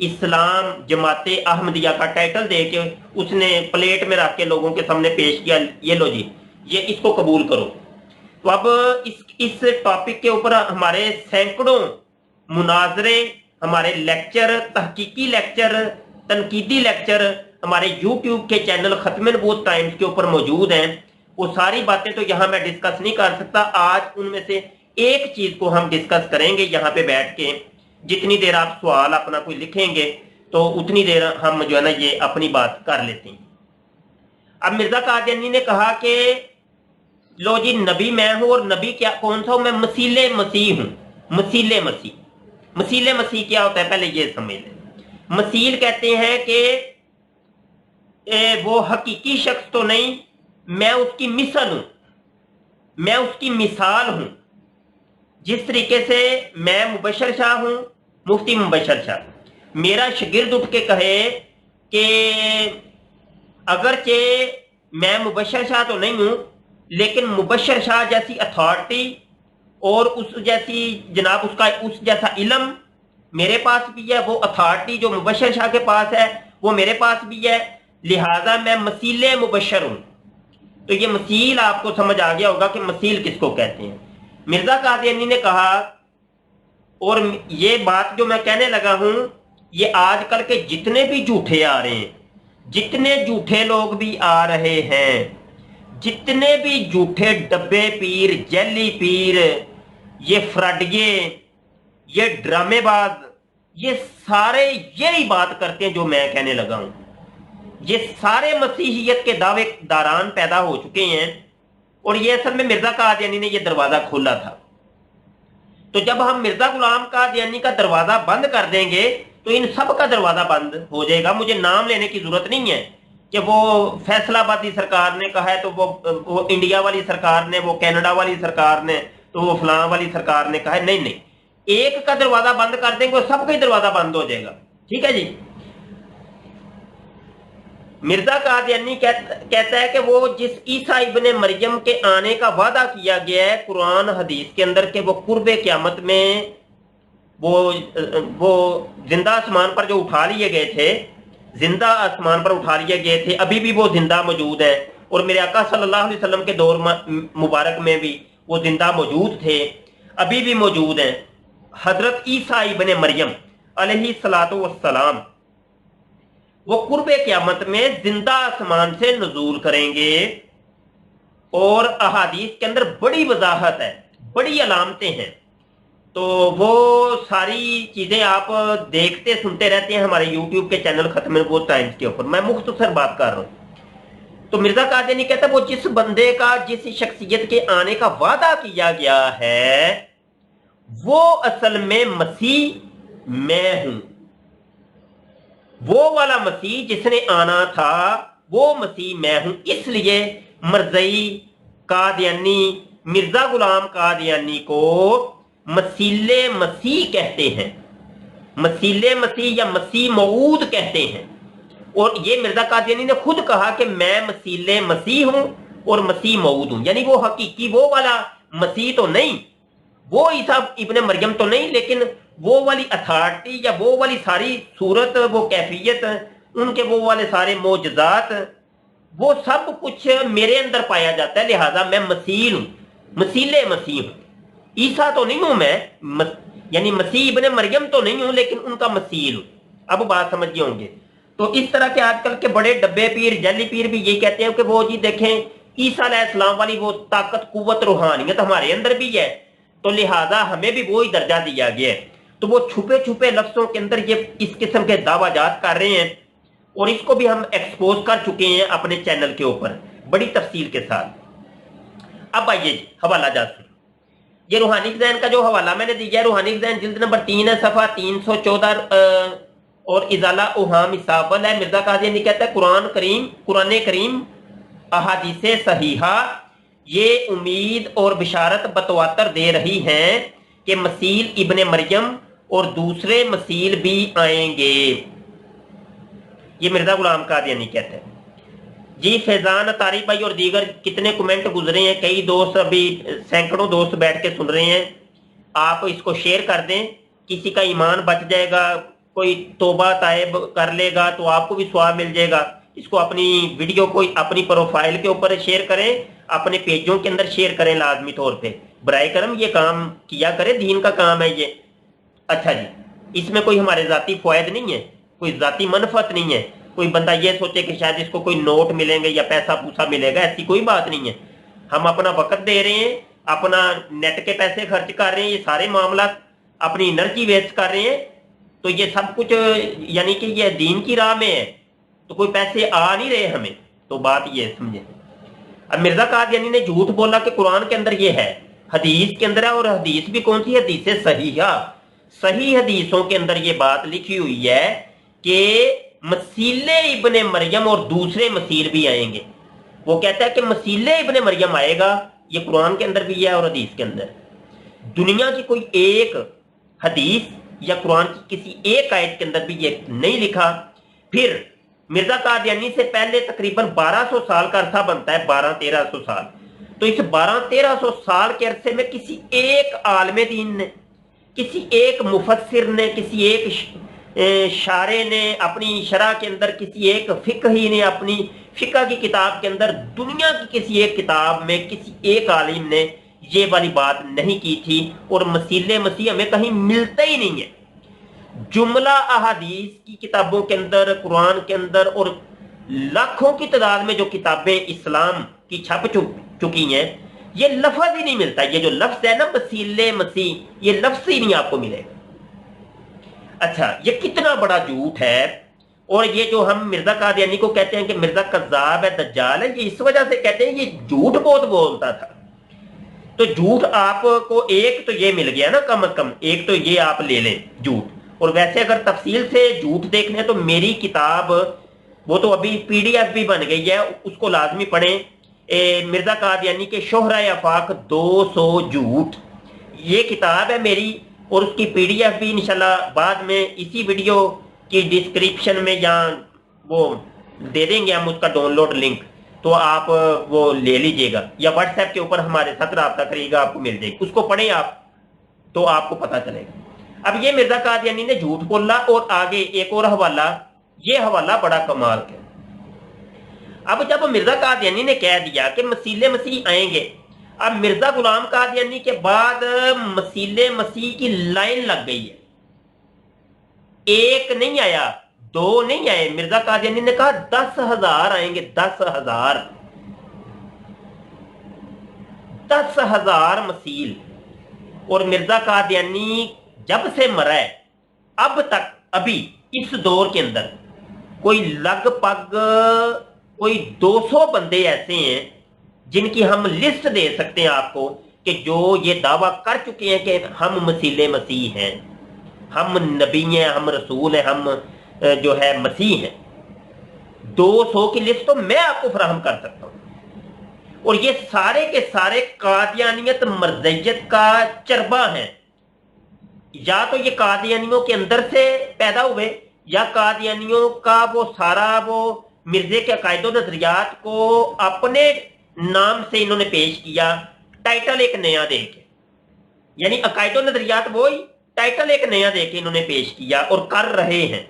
اسلام جماعت احمدیہ کا ٹائٹل دے کے اس نے پلیٹ میں رکھ کے لوگوں کے سامنے پیش کیا، یہ لو جی یہ اس کو قبول کرو۔ تو اب اس ٹاپک کے اوپر ہمارے سینکڑوں مناظرے، ہمارے لیکچر، تحقیقی لیکچر، تنقیدی لیکچر ہمارے یوٹیوب کے چینل ختم نبوت ٹائمز کے اوپر موجود ہیں۔ وہ ساری باتیں تو یہاں میں ڈسکس نہیں کر سکتا، آج ان میں سے ایک چیز کو ہم ڈسکس کریں گے یہاں پہ بیٹھ کے۔ جتنی دیر آپ سوال اپنا کوئی لکھیں گے تو اتنی دیر ہم جو ہے نا یہ اپنی بات کر لیتے ہیں۔ اب مرزا قادیانی نے کہا کہ لو جی نبی میں ہوں، اور نبی کیا کون سا ہوں؟ میں مسیل مسیح ہوں۔ مسیل مسیح، مسیل مسیح کیا ہوتا ہے پہلے یہ سمجھ لیں۔ مسیل کہتے ہیں کہ وہ حقیقی شخص تو نہیں، میں اس کی مثل ہوں، میں اس کی مثال ہوں۔ جس طریقے سے میں مبشر شاہ ہوں، مفتی مبشر شاہ، میرا شاگرد اٹھ کے کہے کہ اگرچہ میں مبشر شاہ تو نہیں ہوں لیکن مبشر شاہ جیسی اتھارٹی اور اس جیسی جناب اس جیسا علم میرے پاس بھی ہے، وہ اتھارٹی جو مبشر شاہ کے پاس ہے وہ میرے پاس بھی ہے، لہذا میں مسیل مبشر ہوں۔ تو یہ مسیل آپ کو سمجھ آ گیا ہوگا کہ مسیل کس کو کہتے ہیں۔ مرزا قادیانی نے کہا، اور یہ بات جو میں کہنے لگا ہوں یہ آج کل کے جتنے بھی جھوٹے آ رہے ہیں، جتنے جھوٹے لوگ بھی آ رہے ہیں، جتنے بھی جھوٹے ڈبے پیر، جیلی پیر، یہ فراڈیے، یہ ڈرامے باز، یہ سارے یہی بات کرتے ہیں جو میں کہنے لگا ہوں۔ یہ سارے مسیحیت کے دعوے داران پیدا ہو چکے ہیں، اور یہ اصل میں مرزا قادیانی نے یہ دروازہ کھولا تھا۔ تو جب ہم مرزا غلام قادیانی کا دروازہ بند کر دیں گے تو ان سب کا دروازہ بند ہو جائے گا۔ مجھے نام لینے کی ضرورت نہیں ہے کہ وہ فیصل آبادی سرکار نے کہا ہے تو وہ انڈیا والی سرکار نے، وہ کینیڈا والی سرکار نے، تو وہ فلاں والی سرکار نے کہا ہے۔ نہیں نہیں، ایک کا دروازہ بند کر دیں گے وہ سب کا ہی دروازہ بند ہو جائے گا۔ ٹھیک ہے جی۔ مرزا قادیانی کہتا ہے کہ وہ جس عیسیٰ ابن مریم کے آنے کا وعدہ کیا گیا ہے قرآن حدیث کے اندر کہ وہ قرب قیامت میں وہ زندہ آسمان پر جو اٹھا لیے گئے تھے، زندہ آسمان پر اٹھا لیے گئے تھے، ابھی بھی وہ زندہ موجود ہیں، اور میرے آقا صلی اللہ علیہ وسلم کے دور مبارک میں بھی وہ زندہ موجود تھے، ابھی بھی موجود ہیں۔ حضرت عیسیٰ ابن مریم علیہ الصلوۃ والسلام وہ قرب قیامت میں زندہ آسمان سے نزول کریں گے، اور احادیث کے اندر بڑی وضاحت ہے، بڑی علامتیں ہیں۔ تو وہ ساری چیزیں آپ دیکھتے سنتے رہتے ہیں ہمارے یوٹیوب کے چینل ختم نبوت ٹائمز کے اوپر، میں مختصر بات کر رہا ہوں۔ تو مرزا قادیانی کہتا ہے وہ جس بندے کا، جس شخصیت کے آنے کا وعدہ کیا گیا ہے وہ اصل میں مسیح میں ہوں، وہ والا مسیح جس نے آنا تھا وہ مسیح میں ہوں۔ اس لیے مرزائی قادیانی، مرزا غلام قادیانی کو مسیل مسیح کہتے ہیں، مسیل مسیح یا مسیح موعود کہتے ہیں۔ اور یہ مرزا قادیانی نے خود کہا کہ میں مسیل مسیح ہوں اور مسیح موعود ہوں، یعنی وہ حقیقی وہ والا مسیح تو نہیں، وہ عیسیٰ ابن مریم تو نہیں، لیکن وہ والی اتھارٹی یا وہ والی ساری صورت، وہ کیفیت، ان کے وہ والے سارے معجزات، وہ سب کچھ میرے اندر پایا جاتا ہے، لہذا میں مسیح ہوں، مسیل مسیح ہوں۔ عیسیٰ تو نہیں ہوں میں، یعنی مسیح ابن مریم تو نہیں ہوں لیکن ان کا مسیح ہوں۔ اب بات سمجھ گئے ہوں گے۔ تو اس طرح کے آج کل کے بڑے ڈبے پیر، جیلی پیر بھی یہی کہتے ہیں کہ وہ جی دیکھیں عیسیٰ علیہ السلام والی وہ طاقت، قوت، روحانیت ہمارے اندر بھی ہے، تو لہذا ہمیں بھی وہی درجہ دیا گیا ہے۔ تو وہ چھپے چھپے لفظوں کے اندر یہ اس قسم کے دعویٰ جات کر رہے ہیں، اور اس کو بھی ہم ایکسپوز کر چکے ہیں اپنے چینل کے اوپر بڑی تفصیل کے ساتھ۔ اب آئیے جی حوالہ جات سے، یہ روحانی ذہن کا جو حوالہ میں نے دیا ہے، روحانی ذہن جلد نمبر 3 ہے، صفحہ 314 اور ازالہ اوہام اسابل ہے۔ مرزا قادیانی کہتا ہے قرآن کریم احادیث صحیحہ یہ امید اور بشارت بتواتر دے رہی ہیں کہ مسیح ابن مریم اور دوسرے مسیح بھی آئیں گے۔ یہ مرزا غلام قادیانی کہتے ہیں جی۔ فیضان اطاری بھائی اور دیگر کتنے کمنٹ گزرے ہیں، کئی دوست ابھی سینکڑوں دوست بیٹھ کے سن رہے ہیں، آپ اس کو شیئر کر دیں، کسی کا ایمان بچ جائے گا، کوئی توبہ طائب کر لے گا تو آپ کو بھی ثواب مل جائے گا. اس کو اپنی ویڈیو کو اپنی پروفائل کے اوپر شیئر کریں, اپنے پیجوں کے اندر شیئر کریں لازمی طور پہ. برائے کرم یہ کام کیا کرے, دین کا کام ہے یہ. اچھا جی, اس میں کوئی ہمارے ذاتی فوائد نہیں ہے, کوئی ذاتی منفعت نہیں ہے. کوئی بندہ یہ سوچے کہ شاید اس کو کوئی نوٹ ملیں گے یا پیسہ پوسا ملے گا, ایسی کوئی بات نہیں ہے. ہم اپنا وقت دے رہے ہیں, اپنا نیٹ کے پیسے خرچ کر رہے ہیں, یہ سارے معاملات اپنی انرجی ویسٹ کر رہے ہیں. تو یہ سب کچھ یعنی کہ یہ دین کی راہ میں ہے, تو کوئی پیسے آ نہیں رہے ہمیں. تو بات یہ سمجھے. اب مرزا قادیانی نے جھوٹ بولا کہ قرآن کے اندر یہ ہے, حدیث کے اندر ہے, اور حدیث بھی کون سی حدیث ہے؟ صحیحہ. صحیح حدیثوں کے اندر یہ بات لکھی ہوئی ہے کہ مسیح ابن مریم اور دوسرے مسیح بھی آئیں گے. وہ کہتا ہے کہ مسیح ابن مریم آئے گا, یہ قرآن کے اندر بھی ہے اور حدیث کے اندر. دنیا کی کوئی ایک حدیث یا قرآن کی کسی ایک آیت کے اندر بھی یہ نہیں لکھا. پھر مرزا قادیانی سے پہلے تقریباً 1200 سال کا عرصہ بنتا ہے, 1200-1300 سال. تو اس 1200-1300 سال کے عرصے میں کسی ایک عالم دین نے, کسی ایک مفسر نے, کسی ایک شارع نے اپنی شرح کے اندر, کسی ایک فقہی نے اپنی فقہ کی کتاب کے اندر, دنیا کی کسی ایک کتاب میں کسی ایک عالم نے یہ والی بات نہیں کی تھی. اور مسیح ہمیں کہیں ملتا ہی نہیں ہے. جملہ احادیث کی کتابوں کے اندر, قرآن کے اندر, اور لاکھوں کی تعداد میں جو کتابیں اسلام کی چھپ چکی ہیں, یہ لفظ ہی نہیں ملتا. یہ جو لفظ ہے نا مسیح, یہ لفظ ہی نہیں آپ کو ملے گا. اچھا, یہ کتنا بڑا جھوٹ ہے. اور یہ جو ہم مرزا قادیانی کو کہتے ہیں کہ مرزا کذاب ہے, دجال ہے, یہ اس وجہ سے کہتے ہیں یہ جھوٹ بہت بولتا تھا. تو جھوٹ آپ کو ایک تو یہ مل گیا نا, کم از کم ایک تو یہ آپ لے لیں جھوٹ. اور ویسے اگر تفصیل سے جھوٹ دیکھنے تو میری کتاب وہ تو ابھی PDF بھی بن گئی ہے, اس کو لازمی پڑھیں. مرزا قادیانی کے شہرۂ آفاق 200 جھوٹ, یہ کتاب ہے میری. اور اس کی PDF بھی انشاءاللہ بعد میں اسی ویڈیو کی ڈسکرپشن میں یا وہ دے دیں گے ہم اس کا ڈاؤن لوڈ لنک, تو آپ وہ لے لیجئے گا, یا واٹس ایپ کے اوپر ہمارے ساتھ رابطہ کریے گا, آپ کو مل جائے گی. اس کو پڑھیں آپ تو آپ کو پتہ چلے گا. اب یہ مرزا قادیانی نے جھوٹ بولا. اور آگے ایک اور حوالہ, یہ حوالہ بڑا کمال ہے. اب جب مرزا قادیانی نے کہہ دیا کہ مسیح آئیں گے, اب مرزا غلام قادیانی کے بعد مسیح کی لائن لگ گئی ہے. ایک نہیں آیا, دو نہیں آئے, مرزا قادیانی نے کہا 10,000 آئیں گے, 10,000 مسیح. اور مرزا قادیانی جب سے مرا ہے اب تک, ابھی اس دور کے اندر کوئی لگ بھگ کوئی 200 بندے ایسے ہیں جن کی ہم لسٹ دے سکتے ہیں آپ کو, کہ جو یہ دعویٰ کر چکے ہیں کہ ہم مسیح ہیں, ہم نبی ہیں, ہم رسول ہیں, ہم جو ہے مسیح ہیں. 200 کی لسٹ تو میں آپ کو فراہم کر سکتا ہوں. اور یہ سارے کے سارے قادیانیت مرزیت کا چربہ ہیں. یا تو یہ قادیانیوں کے اندر سے پیدا ہوئے, یا قادیانیوں کا وہ سارا وہ مرزے کے عقائد و نظریات کو اپنے نام سے انہوں نے پیش کیا, ٹائٹل ایک نیا دے کے. یعنی عقائد و نظریات وہی, ٹائٹل ایک نیا دے کے انہوں نے پیش کیا اور کر رہے ہیں.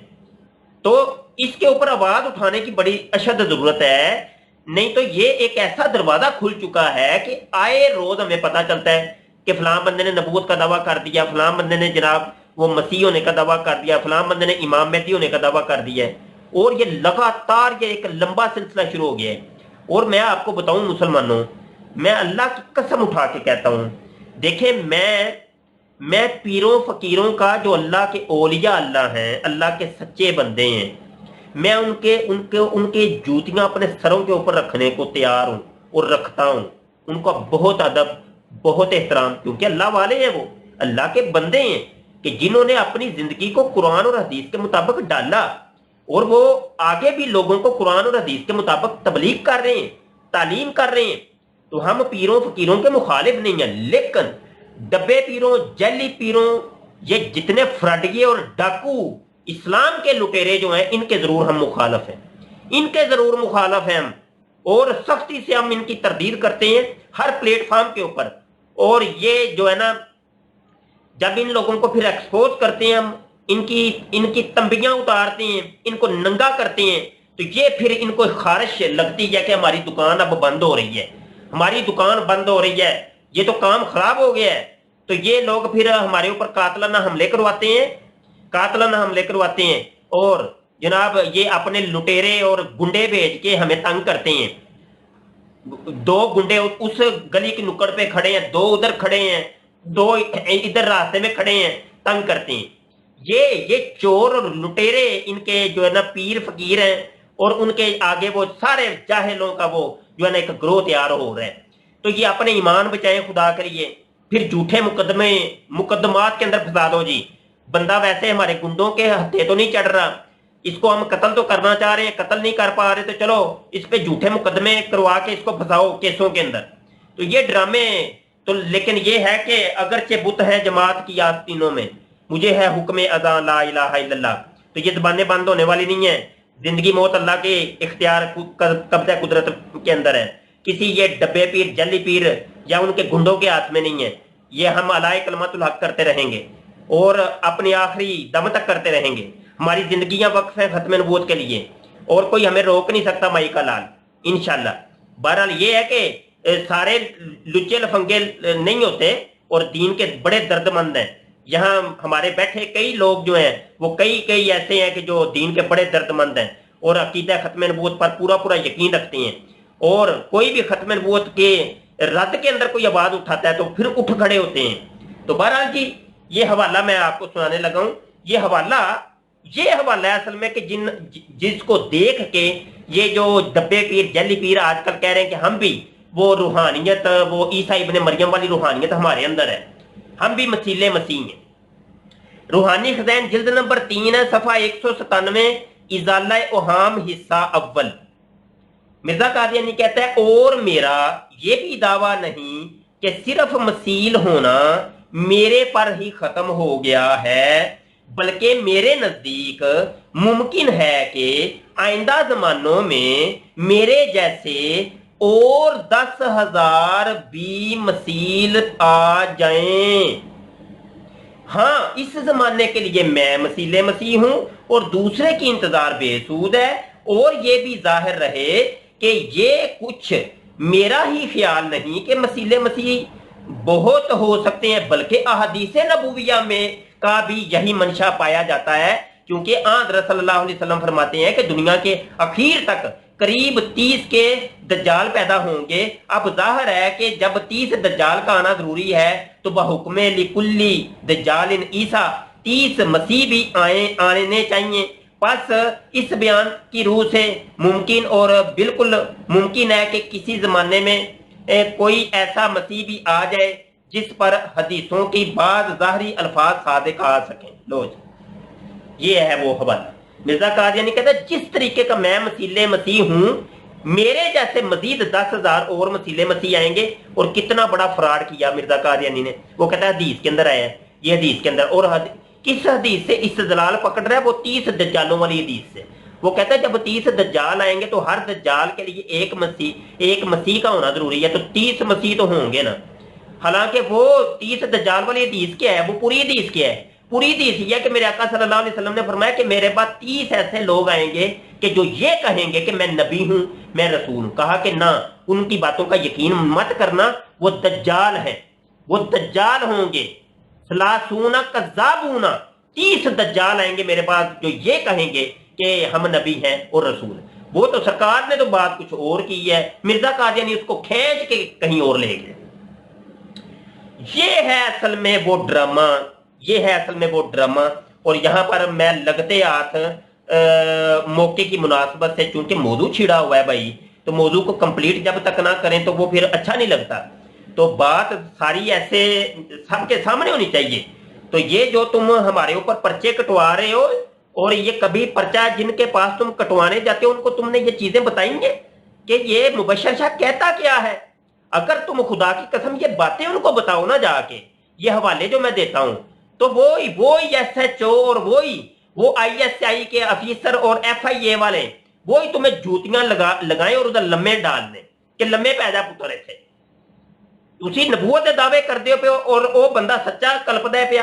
تو اس کے اوپر آواز اٹھانے کی بڑی اشد ضرورت ہے. نہیں تو یہ ایک ایسا دروازہ کھل چکا ہے کہ آئے روز ہمیں پتہ چلتا ہے کہ فلاں بندے نے نبوت کا دعویٰ کر دیا, فلاں بندے نے جناب وہ مسیح ہونے کا دعویٰ کر دیا, فلاں بندے نے امام مہدی ہونے کا دعویٰ کر دیا ہے. اور یہ لگاتار یہ ایک لمبا سلسلہ شروع ہو گیا ہے. اور میں آپ کو بتاؤں مسلمانوں, میں اللہ کی قسم اٹھا کے کہتا ہوں, دیکھیں میں پیروں فقیروں کا, جو اللہ کے اولیاء اللہ ہیں, اللہ کے سچے بندے ہیں, میں ان کے جوتیاں اپنے سروں کے اوپر رکھنے کو تیار ہوں اور رکھتا ہوں. ان کا بہت ادب, بہت احترام, کیونکہ اللہ والے ہیں, وہ اللہ کے بندے ہیں کہ جنہوں نے اپنی زندگی کو قرآن اور حدیث کے مطابق ڈالا, اور وہ آگے بھی لوگوں کو قرآن اور حدیث کے مطابق تبلیغ کر رہے ہیں, تعلیم کر رہے ہیں. تو ہم پیروں فقیروں کے مخالف نہیں ہیں, لیکن ڈبے پیروں, جعلی پیروں, یہ جتنے فرڈیے اور ڈاکو اسلام کے لٹیرے جو ہیں, ان کے ضرور ہم مخالف ہیں, ان کے ضرور مخالف ہیں ہم. اور سختی سے ہم ان کی تردید کرتے ہیں ہر پلیٹ فارم کے اوپر. اور یہ جو ہے نا, جب ان لوگوں کو پھر ایکسپوز کرتے ہیں ہم, ان کی تنبیاں اتارتے ہیں، ان کو ننگا کرتے ہیں، تو یہ پھر ان کو خارش لگتی ہے کہ ہماری دکان اب بند ہو رہی ہے، ہماری دکان بند ہو رہی ہے، یہ تو کام خراب ہو گیا ہے، تو یہ لوگ پھر ہمارے اوپر قاتلانہ حملے کرواتے ہیں، قاتلانہ حملے کرواتے ہیں، اور جناب یہ اپنے لٹیرے اور گنڈے بھیج کے ہمیں تنگ کرتے ہیں۔ دو گنڈے اس گلی کی نکڑ پہ کھڑے ہیں، دو ادھر کھڑے ہیں، دو ادھر راستے میں کھڑے ہیں، تنگ کرتے ہیں۔ یہ چور اور لٹیرے ان کے جو ہے نا پیر فقیر ہیں، اور ان کے آگے وہ سارے جاہلوں کا وہ جو ہے نا ایک گروہ تیار ہو رہا ہے۔ تو یہ اپنے ایمان بچائیں خدا کے لیے، پھر جھوٹے مقدمات کے اندر پھنسا دو جی، بندہ ویسے ہمارے گنڈوں کے ہتھے تو نہیں چڑھ رہا، اس کو ہم قتل تو کرنا چاہ رہے ہیں، قتل نہیں کر پا رہے، تو چلو اس پہ جھوٹے مقدمے کروا کے اس کو پھنساؤ کیسوں کے اندر۔ تو یہ ڈرامے تو، لیکن یہ ہے کہ اگرچہ بت ہے جماعت کی آستینوں میں، مجھے ہے حکم اذاں لا الہ الا اللہ، تو یہ زبانیں بند ہونے والی نہیں ہیں، زندگی موت اللہ کے اختیار قبضہ قدرت کے اندر ہے، کسی یہ ڈبے پیر جلی پیر یا ان کے گنڈوں کے ہاتھ میں نہیں ہے، یہ ہم علائے کلمت الحق کرتے رہیں گے اور اپنی آخری دم تک کرتے رہیں گے، ہماری زندگیاں وقف ہیں ختم نبوت کے لیے، اور کوئی ہمیں روک نہیں سکتا مائی کا لال انشاءاللہ۔ بہرحال یہ ہے کہ سارے لچے لفنگے نہیں ہوتے، اور دین کے بڑے درد مند ہیں، یہاں ہمارے بیٹھے کئی لوگ جو ہیں وہ کئی ایسے ہیں کہ جو دین کے بڑے درد مند ہیں اور عقیدہ ختم نبوت پر پورا یقین رکھتے ہیں، اور کوئی بھی ختم نبوت کے رد کے اندر کوئی آواز اٹھاتا ہے تو پھر اٹھ کھڑے ہوتے ہیں۔ تو بہرحال جی یہ حوالہ میں آپ کو سنانے لگا ہوں، یہ حوالہ ہے اصل میں کہ جس کو دیکھ کے یہ جو ڈبے پیر جلی پیر آج کل کہہ رہے ہیں کہ ہم بھی وہ روحانیت، وہ عیسیٰ ابن مریم والی روحانیت ہمارے اندر ہے، ہم بھی مسیح ہیں۔ روحانی خزائن جلد نمبر 3 ہے، صفحہ 197، ازالہ اوہام حصہ اول۔ مرزا قادیانی کہتا ہے اور میرا یہ بھی دعویٰ نہیں کہ صرف مسیل ہونا میرے پر ہی ختم ہو گیا ہے، بلکہ میرے نزدیک ممکن ہے کہ آئندہ زمانوں میں میرے جیسے اور 10,000 بھی مسیل آ جائیں۔ ہاں اس زمانے کے لیے میں مسیح ہوں اور دوسرے کی انتظار بے سود ہے، اور یہ بھی ظاہر رہے کہ یہ کچھ میرا ہی خیال نہیں کہ مسیح بہت ہو سکتے ہیں، بلکہ احادیث نبویہ میں کا بھی یہی منشا پایا جاتا ہے، کیونکہ حضرت صلی اللہ علیہ وسلم فرماتے ہیں کہ دنیا کے اخیر تک قریب 30 کے دجال پیدا ہوں گے۔ اب ظاہر ہے کہ جب 30 دجال کا آنا ضروری ہے تو بحکم لکلی دجال عیسیٰ 30 مسیح بھی آنے چاہیے۔ پس اس بیان کی روح سے ممکن اور بالکل ممکن ہے کہ کسی زمانے میں کوئی ایسا مسیح بھی آ جائے جس پر حدیثوں کی بعض ظاہری الفاظ صادق آ سکیں۔ لو جی یہ ہے وہ حوالہ۔ مرزا قادیانی کہتا ہے جس طریقے کا میں مسیح ہوں، میرے جیسے مزید 10,000 اور مسیح آئیں گے، اور کتنا بڑا فراڈ کیا مرزا قادیانی نے۔ وہ کہتا ہے حدیث کے اندر آیا ہے، یہ حدیث کے اندر، اور کس حدیث سے استدلال پکڑ رہا ہے؟ وہ 30 دجالوں والی حدیث سے۔ وہ کہتا ہے جب 30 دجال آئیں گے تو ہر دجال کے لیے ایک مسیح کا ہونا ضروری ہے، تو 30 مسیح تو ہوں گے نا۔ حالانکہ وہ 30 دجال والی حدیث کیا ہے؟ وہ پوری حدیث کیا ہے؟ پوری حدیث یہ ہے کہ میرے آقا صلی اللہ علیہ وسلم نے فرمایا کہ میرے بعد 30 ایسے لوگ آئیں گے کہ جو یہ کہیں گے کہ میں نبی ہوں، میں رسول ہوں۔ کہا کہ نہ، ان کی باتوں کا یقین مت کرنا، وہ دجال ہیں، وہ دجال ہوں گے، ثلاثون کذابون، 30 دجال آئیں گے میرے پاس جو یہ کہیں گے کہ ہم نبی ہیں اور رسول ہیں۔ وہ تو سرکار نے تو بات کچھ اور کی ہے، مرزا قادیانی اس کو کھینچ کے کہیں اور لے گئے۔ یہ ہے اصل میں وہ ڈرامہ، اور یہاں پر میں لگتے ہاتھ موقع کی مناسبت سے، چونکہ موضوع چھڑا ہوا ہے بھائی، تو موضوع کو کمپلیٹ جب تک نہ کریں تو وہ پھر اچھا نہیں لگتا، تو بات ساری ایسے سب کے سامنے ہونی چاہیے۔ تو یہ جو تم ہمارے اوپر پرچے کٹوا رہے ہو، اور یہ کبھی پرچہ جن کے پاس تم کٹوانے جاتے ہو ان کو تم نے یہ چیزیں بتائیں گے کہ یہ مبشر شاہ کہتا کیا ہے؟ اگر تم خدا کی قسم یہ باتیں ان کو بتاؤ نا جا کے، یہ حوالے جو میں دیتا ہوں، تو وہی ایس ایچ او اور وہ آئی ایس آئی کے افیسر اور ایف آئی اے والے وہی تمہیں جوتیاں لگائیں اور ادھر لمے ڈال دیں کہ لمے پیدا پترے تھے۔ ਤੁਸੀਂ ਨਬੂਵਤ ਦੇ ਦਾਅਵੇ ਕਰਦੇ ਹੋ ਪਿਓ ਔਰ ਉਹ ਬੰਦਾ ਸੱਚਾ ਕਲਪਦਾ ਪਿਆ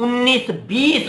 19-20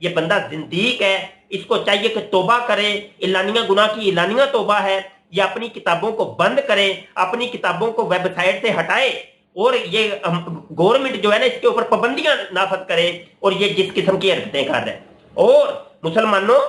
یہ بندہ زندیق ہے، اس کو چاہیے کہ توبہ کرے، اعلانیہ گناہ کی اعلانیہ توبہ ہے، یہ اپنی کتابوں کو بند کرے، اپنی کتابوں کو ویب سائٹ سے ہٹائے، اور یہ گورنمنٹ جو ہے نا اس کے اوپر پابندیاں نافذ کرے، اور یہ جس قسم کی حرکتیں کر رہے ہیں۔ اور مسلمانوں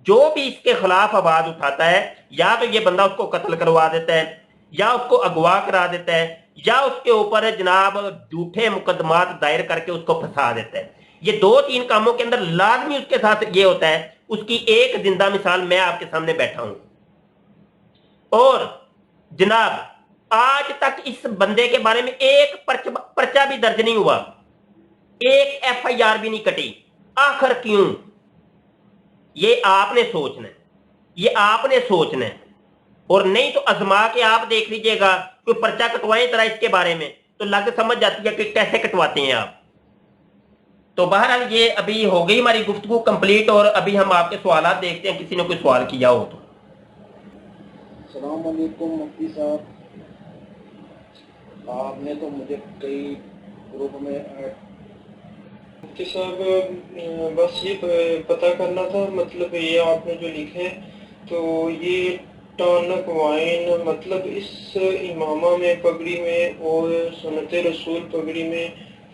جو بھی اس کے خلاف آواز اٹھاتا ہے، یا تو یہ بندہ اس کو قتل کروا دیتا ہے، یا اس کو اغوا کرا دیتا ہے، یا اس کے اوپر جناب جھوٹے مقدمات دائر کر کے اس کو پھنسا دیتا ہے۔ یہ 2-3 کاموں کے اندر لازمی اس کے ساتھ یہ ہوتا ہے۔ اس کی ایک زندہ مثال میں آپ کے سامنے بیٹھا ہوں، اور جناب آج تک اس بندے کے بارے میں ایک پرچہ بھی درج نہیں ہوا، ایک ایف آئی آر بھی نہیں کٹی۔ آخر کیوں؟ یہ آپ نے سوچنا ہے، یہ آپ نے سوچنا ہے، اور نہیں تو ازما کے آپ دیکھ لیجئے گا، کوئی پرچہ کٹوائیں ذرا اس کے بارے میں تو لگ سمجھ جاتی ہے کہ کیسے کٹواتے ہیں آپ۔ تو بہرحال یہ ابھی ہو گئی ہماری گفتگو کمپلیٹ، اور ابھی ہم آپ کے سوالات دیکھتے ہیں، کسی نے کوئی سوال کیا ہو تو۔ السلام علیکم مفتی صاحب، آپ نے تو مجھے کئی گروپ میں مفتی صاحب بس یہ پتہ کرنا تھا، مطلب یہ آپ نے جو لکھے تو یہ ٹانک وائن مطلب اس امامہ میں پگڑی میں اور سنت رسول پگڑی میں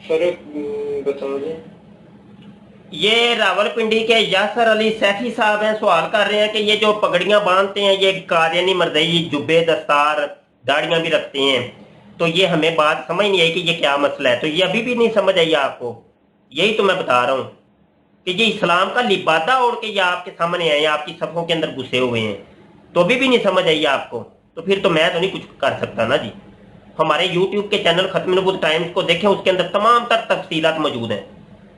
فرق بتا دیں۔ یہ راول پنڈی کے یاسر علی سیفی صاحب ہیں، سوال کر رہے ہیں کہ یہ جو پگڑیاں باندھتے ہیں، یہ قادیانی مرزئی جبے دستار داڑیاں بھی رکھتے ہیں، تو یہ ہمیں بات سمجھ نہیں آئی کہ یہ کیا مسئلہ ہے۔ تو یہ ابھی بھی نہیں سمجھ آئی آپ کو، یہی تو میں بتا رہا ہوں کہ یہ اسلام کا لبادہ اوڑھ کے یہ آپ کے سامنے آئے ہیں، آپ کی صفوں کے اندر گھسے ہوئے ہیں، تو ابھی بھی نہیں سمجھ آئی آپ کو، تو پھر تو میں تو نہیں کچھ کر سکتا نا جی۔ ہمارے یوٹیوب کے چینل ختم نبوت ٹائمز کو دیکھیں، اس کے اندر تمام تر تفصیلات موجود ہیں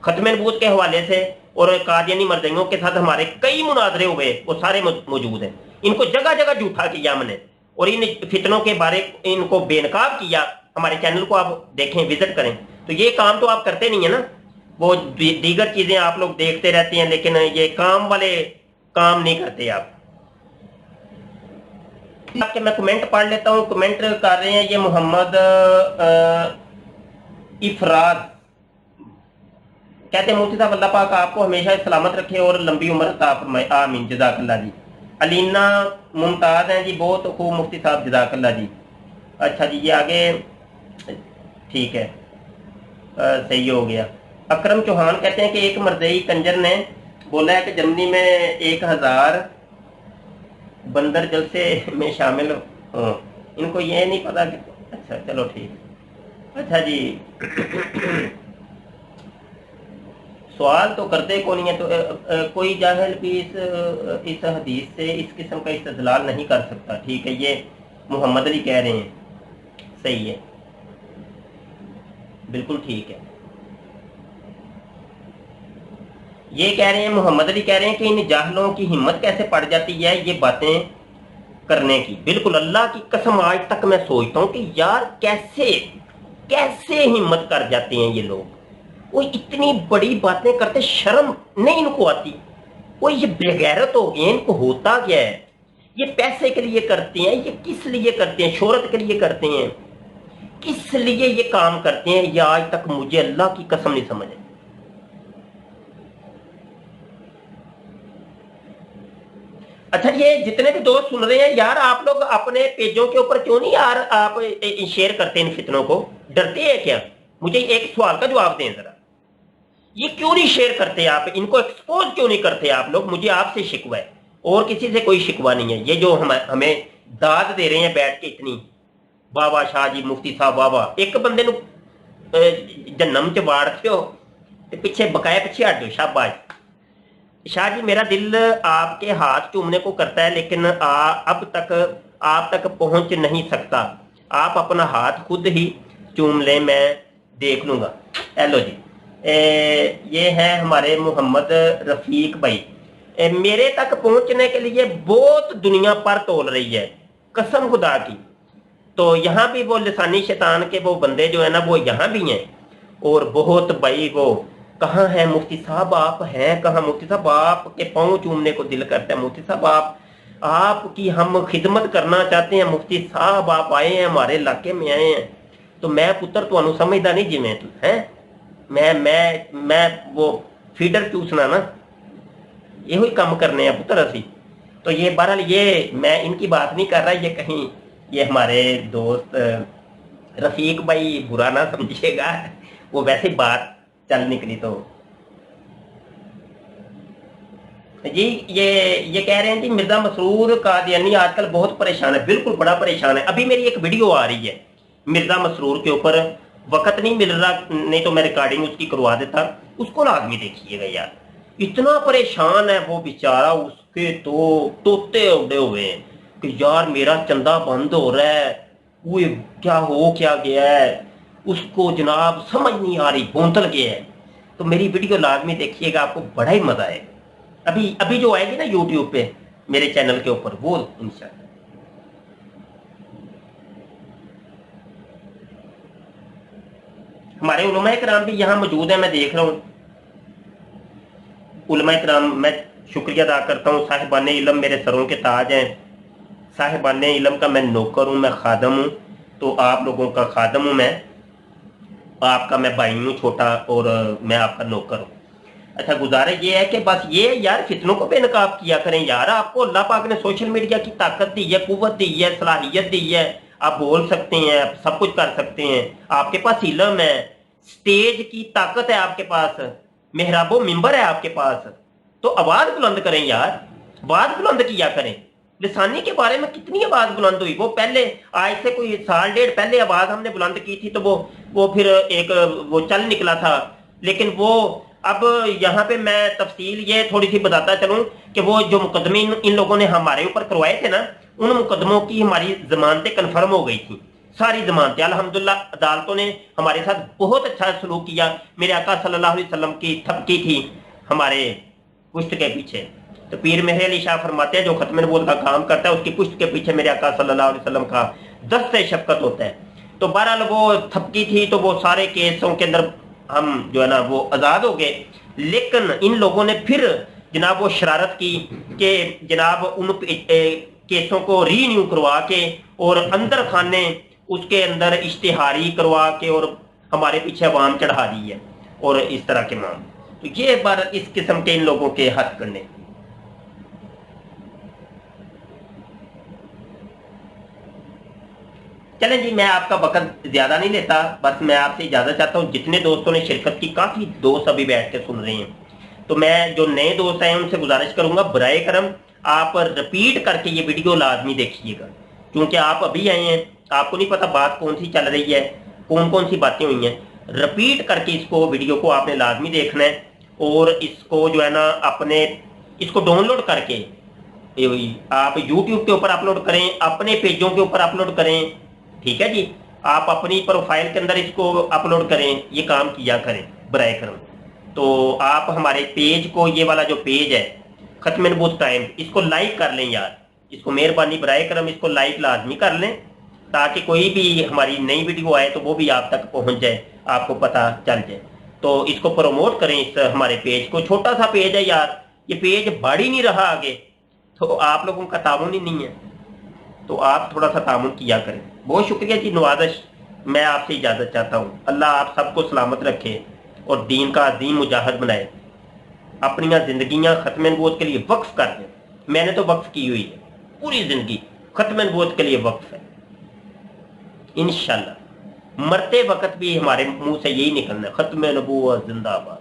ختم نبوت کے حوالے سے، اور قادیانی مرزائیوں کے ساتھ ہمارے کئی مناظرے ہوئے، وہ سارے موجود ہیں۔ ان کو جگہ جگہ جھوٹا کیا ہم نے، اور ان فتنوں کے بارے ان کو بے نقاب کیا۔ ہمارے چینل کو آپ دیکھیں، وزٹ کریں۔ تو یہ کام تو آپ کرتے نہیں ہیں نا، وہ دیگر چیزیں آپ لوگ دیکھتے رہتے ہیں، لیکن یہ کام والے کام نہیں کرتے آپ۔ آپ کے میں کمنٹ پڑھ لیتا ہوں، کمنٹ کر رہے ہیں یہ محمد افراز، کہتے ہیں مفتی صاحب اللہ پاک آپ کو ہمیشہ سلامت رکھے اور لمبی عمر عطا فرمائے، آمین، جزاک اللہ جی۔ علینا ممتاز ہیں جی، بہت خوب مفتی صاحب، جزاک اللہ جی۔ اچھا جی، یہ آگے ٹھیک ہے، صحیح ہو گیا۔ اکرم چوہان کہتے ہیں کہ ایک مرزئی کنجر نے بولا ہے کہ جرمنی میں 1000 بندر جلسے میں شامل ہوں، ان کو یہ نہیں پتا کہ اچھا چلو ٹھیک۔ اچھا جی، سوال تو کرتے کو نہیں ہے، تو کوئی جاہل بھی اس حدیث سے اس قسم کا استدلال نہیں کر سکتا۔ ٹھیک ہے، یہ محمد علی کہہ رہے ہیں، صحیح ہے، بالکل ٹھیک ہے۔ یہ کہہ رہے ہیں، محمد علی کہہ رہے ہیں کہ ان جاہلوں کی ہمت کیسے پڑ جاتی ہے یہ باتیں کرنے کی۔ بالکل، اللہ کی قسم آج تک میں سوچتا ہوں کہ یار کیسے ہمت کر جاتے ہیں یہ لوگ، وہ اتنی بڑی باتیں کرتے، شرم نہیں ان کو آتی؟ وہ یہ بے غیرت ہو گئے، ان کو ہوتا کیا ہے؟ یہ پیسے کے لیے کرتے ہیں، یہ کس لیے کرتے ہیں؟ شہرت کے لیے کرتے ہیں، کس لیے یہ کام کرتے ہیں؟ یہ آج تک مجھے اللہ کی قسم نہیں سمجھ۔ اچھا، یہ جتنے بھی دوست سن رہے ہیں یار، آپ لوگ اپنے پیجوں کے اوپر کیوں نہیں یار آپ شیئر کرتے ہیں؟ ان فتنوں کو ڈرتے ہیں کیا؟ مجھے ایک سوال کا جواب دیں ذرا، یہ کیوں نہیں شیئر کرتے آپ؟ ان کو ایکسپوز کیوں نہیں کرتے آپ لوگ؟ مجھے آپ سے شکوہ ہے، اور کسی سے کوئی شکوہ نہیں ہے۔ یہ جو ہمیں داد دے رہے ہیں بیٹھ کے اتنی، بابا شاہ جی مفتی صاحب بابا، ایک بندے نو جنم چ واڑتے ہو پیچھے بقایا پیچھے ہٹ دو۔ شاباش شاہ جی، میرا دل آپ کے ہاتھ چومنے کو کرتا ہے، لیکن اب تک آپ تک پہنچ نہیں سکتا۔ آپ اپنا ہاتھ خود ہی چوم لیں، میں دیکھ لوں گا۔ ہیلو جی، یہ ہے ہمارے محمد رفیق بھائی، میرے تک پہنچنے کے لیے بہت دنیا پر تول رہی ہے، قسم خدا کی۔ تو یہاں بھی وہ لسانی شیطان کے وہ بندے جو ہیں نا، وہ یہاں بھی ہیں، اور بہت بھائی وہ کہاں ہیں مفتی صاحب؟ آپ ہیں کہاں مفتی صاحب؟ آپ کے پاؤں چومنے کو دل کرتا ہے مفتی صاحب، آپ کی ہم خدمت کرنا چاہتے ہیں مفتی صاحب، آپ آئے ہیں ہمارے علاقے میں آئے ہیں، تو میں پتر تو سمجھدا نہیں جی، میں وہ فیڈر چوسنا نا، یہ ہوئی کام کرنے ہیں پتر اسی. تو یہ بہرحال یہ میں ان کی بات نہیں کر رہا, یہ کہیں یہ ہمارے دوست رفیق بھائی برا نہ سمجھیے گا, وہ ویسے بات چل نکلی. تو جی یہ کہہ رہے ہیں جی مرزا مسرور قادیانی آج کل بہت پریشان ہے. بالکل بڑا پریشان ہے. ابھی میری ایک ویڈیو آ رہی ہے مرزا مسرور کے اوپر, وقت نہیں مل رہا, نہیں تو میں ریکارڈنگ اس کی کروا دیتا, اس کو لازمی دیکھیے گا یار. اتنا پریشان ہے وہ بیچارہ, اس کے تو توتے اڑے ہوئے ہیں کہ یار میرا چندہ بند ہو رہا ہے, وہ کیا ہو کیا گیا ہے, اس کو جناب سمجھ نہیں آ رہی, بونتل گیا ہے. تو میری ویڈیو لازمی دیکھیے گا, آپ کو بڑا ہی مزہ آئے. ابھی جو آئے گی نا یوٹیوب پہ میرے چینل کے اوپر, وہ انشاءاللہ. ہمارے علماء کرام بھی یہاں موجود ہیں, میں دیکھ رہا ہوں. علماء کرام میں شکریہ ادا کرتا ہوں. صاحبان علم میرے سروں کے تاج ہیں. صاحبان علم کا میں نوکر ہوں, میں خادم ہوں. تو آپ لوگوں کا خادم ہوں, میں آپ کا میں بھائی ہوں چھوٹا, اور میں آپ کا نوکر ہوں. اچھا گزارش یہ ہے کہ بس یہ یار فتنوں کو بے نقاب کیا کریں یار. آپ کو اللہ پاک نے سوشل میڈیا کی طاقت دی ہے, قوت دی ہے, صلاحیت دی ہے, آپ بول سکتے ہیں, سب کچھ کر سکتے ہیں. آپ کے پاس علم ہے, سٹیج کی طاقت ہے آپ کے پاس, محراب و منبر ہے آپ کے پاس. تو آواز بلند کریں یار, بات بلند کیا کریں. لسانی کے بارے میں کتنی آواز بلند ہوئی, وہ پہلے آج سے کوئی سال ڈیڑھ پہلے آواز ہم نے بلند کی تھی, تو وہ پھر ایک وہ چل نکلا تھا. لیکن وہ اب یہاں پہ میں تفصیل یہ تھوڑی سی بتاتا چلوں کہ وہ جو مقدمے ان لوگوں نے ہمارے اوپر کروائے تھے نا, ان مقدموں کی ہماری ضمانتیں کنفرم ہو گئی تھیں, ساری ضمانتیں. الحمدللہ عدالتوں نے ہمارے ساتھ بہت اچھا سلوک کیا. میرے آقا صلی اللہ علیہ وسلم کی تھپکی تھی ہمارے پشت کے پیچھے. تو پیر مہر علی شاہ فرماتے ہیں جو ختم نبوت کا کام کرتا ہے اس کی پشت کے پیچھے میرے آقا صلی اللہ علیہ وسلم کا دست شفقت ہوتا ہے. تو بہرحال وہ تھپکی تھی, تو وہ سارے کیسوں کے اندر ہم جو ہے نا وہ آزاد ہو گئے. لیکن ان لوگوں نے پھر جناب وہ شرارت کی کہ جناب ان کیسوں کو ری نیو کروا کے اور اندر خانے اس کے اندر اشتہاری کروا کے اور ہمارے پیچھے عوام چڑھا دی ہے, اور اس طرح کے معاملے. تو یہ بار اس قسم کے ان لوگوں کے حد کرنے. چلیں جی, میں آپ کا وقت زیادہ نہیں لیتا, بس میں آپ سے اجازت چاہتا ہوں. جتنے دوستوں نے شرکت کی, کافی دوست ابھی بیٹھ کے سن رہے ہیں, تو میں جو نئے دوست ہیں ان سے گزارش کروں گا برائے کرم آپ رپیٹ کر کے یہ ویڈیو لازمی دیکھیے گا, کیونکہ آپ ابھی آئے ہیں, آپ کو نہیں پتا بات کون سی چل رہی ہے, کون سی باتیں ہوئی ہیں. رپیٹ کر کے اس کو ویڈیو کو آپ نے لازمی دیکھنا ہے, اور اس کو جو ہے نا اپنے اس کو ڈاؤن لوڈ کر کے آپ یوٹیوب کے اوپر اپلوڈ کریں, اپنے پیجوں کے اوپر اپلوڈ کریں. ٹھیک ہے جی, آپ اپنی پروفائل کے اندر اس کو اپلوڈ کریں, یہ کام کیا کریں برائے کرم. تو آپ ہمارے پیج کو, یہ والا جو پیج ہے ختم نبوت ٹائم, اس کو لائک کر لیں یار, اس کو مہربانی برائے کرم اس کو لائک لازمی کر لیں, تاکہ کوئی بھی ہماری نئی ویڈیو آئے تو وہ بھی آپ تک پہنچ جائے, آپ کو پتہ چل جائے. تو اس کو پروموٹ کریں, اس ہمارے پیج کو. چھوٹا سا پیج ہے یار, یہ پیج بڑھ ہی نہیں رہا آگے, تو آپ لوگوں کا تعاون ہی نہیں ہے, تو آپ تھوڑا سا تعاون کیا کریں. بہت شکریہ جی, نوازش. میں آپ سے اجازت چاہتا ہوں. اللہ آپ سب کو سلامت رکھے اور دین کا عظیم مجاہد بنائے. اپنی زندگیاں ختم نبوت کے لیے وقف کر دیں. میں نے تو وقف کی ہوئی ہے, پوری زندگی ختم نبوت کے لیے وقف ہے. انشاءاللہ مرتے وقت بھی ہمارے منہ سے یہی نکلنا ہے, ختم نبوت زندہ باد.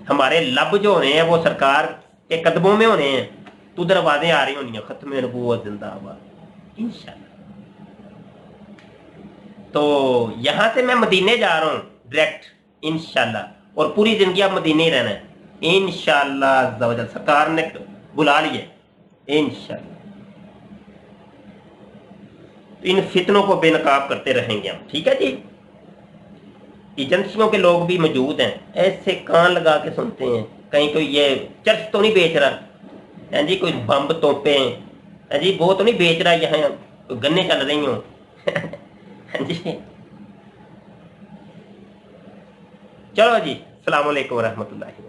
ہمارے لب جو ہونے ہیں وہ سرکار کے قدموں میں ہونے ہیں, تو دروازے آ رہی ہونی ہیں, ختم نبوت زندہ باد انشاءاللہ. تو یہاں سے میں مدینے جا رہا ہوں ڈائریکٹ انشاءاللہ, اور پوری زندگی اب مدینے ہی رہنا ہے انشاءاللہ عز و جل. سرکار نے بلا لیے انشاءاللہ. ان فتنوں کو بے نقاب کرتے رہیں گے ہم. ٹھیک ہے جی, ایجنسیوں کے لوگ بھی موجود ہیں, ایسے کان لگا کے سنتے ہیں. کہیں کوئی یہ چرچ تو نہیں بیچ رہا جی, کوئی بمب توپیں جی وہ تو نہیں بیچ رہا, یہاں گنے چل رہی ہوں جی. چلو جی, السلام علیکم ورحمۃ اللہ.